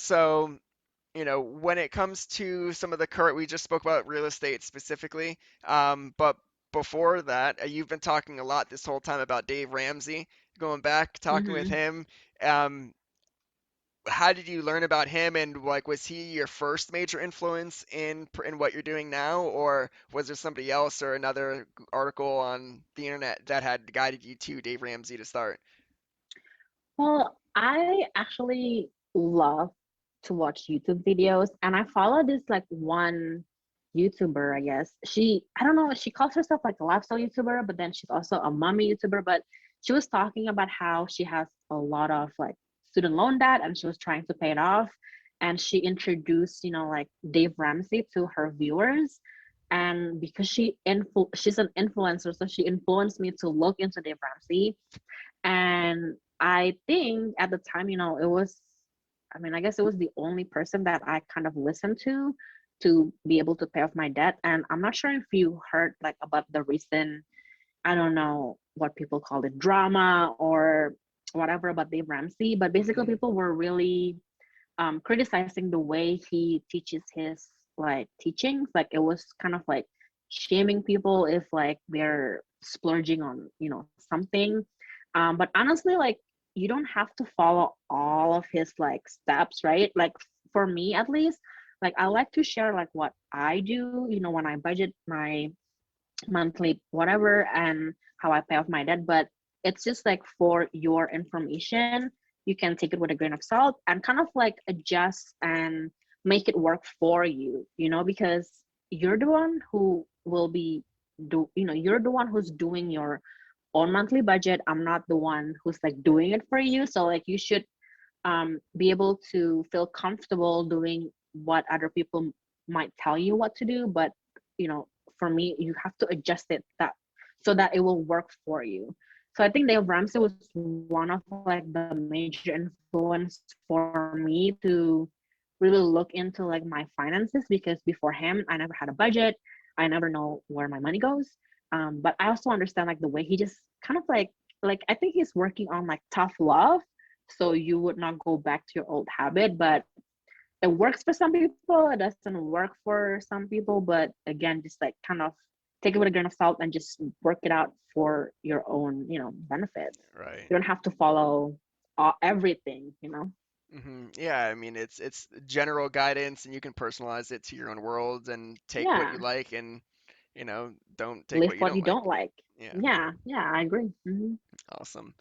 So, when it comes to some of the current, we just spoke about real estate specifically, but before that, you've been talking a lot this whole time about Dave Ramsey, going back, talking with Hmm. him. Um, how did you learn about him, and like, was he your first major influence in what you're doing now, or was there somebody else or another article on the internet that had guided you to Dave Ramsey to start? Well, I actually love to watch YouTube videos, and I follow this like one YouTuber, I guess. I don't know, she calls herself like a lifestyle YouTuber, but then she's also a mommy YouTuber. But she was talking about how she has a lot of like student loan debt and she was trying to pay it off. And she introduced, like Dave Ramsey to her viewers. And because she's an influencer, so she influenced me to look into Dave Ramsey. And I think at the time, it was, I mean, I guess it was the only person that I kind of listened to be able to pay off my debt. And I'm not sure if you heard like about the recent, I don't know what people call it, drama or whatever about Dave Ramsey, but basically Hmm. people were really criticizing the way he teaches his like teachings. Like it was kind of like shaming people if like they're splurging on something. But honestly, like you don't have to follow all of his like steps, right? Like for me at least, like I like to share like what I do, when I budget my monthly whatever and how I pay off my debt. But it's just like for your information, you can take it with a grain of salt and kind of like adjust and make it work for you, because you're the one who will be you're the one who's doing your own monthly budget. I'm not the one who's like doing it for you. So like you should be able to feel comfortable doing what other people might tell you what to do. But you know for me, you have to adjust it that so that it will work for you. So I think Dave Ramsey was one of like the major influence for me to really look into like my finances, because before him I never had a budget. I never know where my money goes. But I also understand like the way he just kind of like I think he's working on like tough love, so you would not go back to your old habit. But it works for some people, it doesn't work for some people. But again, just like kind of take it with a grain of salt and just work it out for your own benefits. Right. You don't have to follow everything. Yeah, I mean it's general guidance, and you can personalize it to your own world and take what you Yeah, like, and don't take what lift you what don't you like. don't like. Yeah, Yeah, yeah, I agree. awesome.